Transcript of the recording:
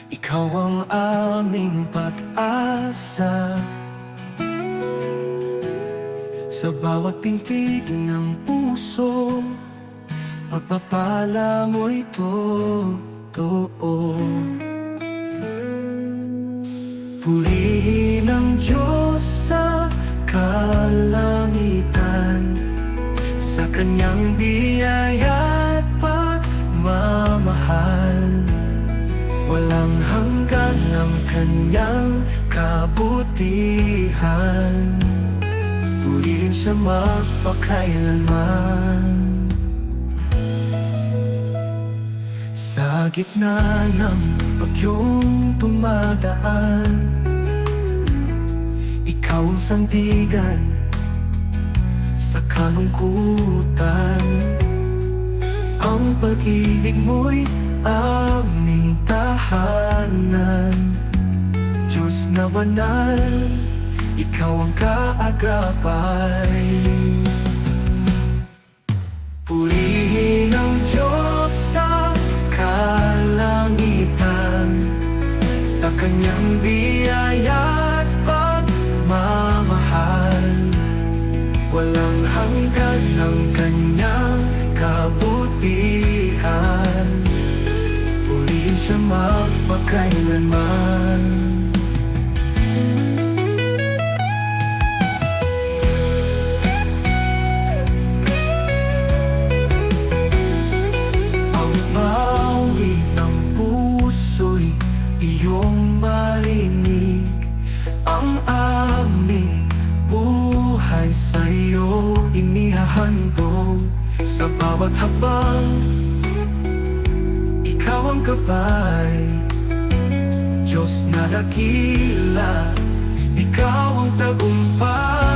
Ikaw ang aming pag-asa. Sa bawat pintig ng puso, pagpapala mo'y totoo. Purihin ang Diyos sa kalangitan, sa Kanyang biyaya at pagmamahal. Walang hanggan ang Kanyang kabutihan. Purihin siya magpakailanman. Sa gitna ng bagyong tumadaan, ikaw ang sandigan sa kalungkutan. Ang pag-ibig mo'y aming tahanan. Diyos na banal, ikaw ang kaagapay. Purihin ang Diyos sa kalangitan, sa Kanyang biyaya at pagmamahal. Walang hanggan ang Kanyang kabutihan. Purihin siya magpakailanman. Iyong marinig ang aming buhay sa'yo inihahandog. Sa bawat habang ikaw ang gabay, Diyos na dakila, ikaw ang tagumpay.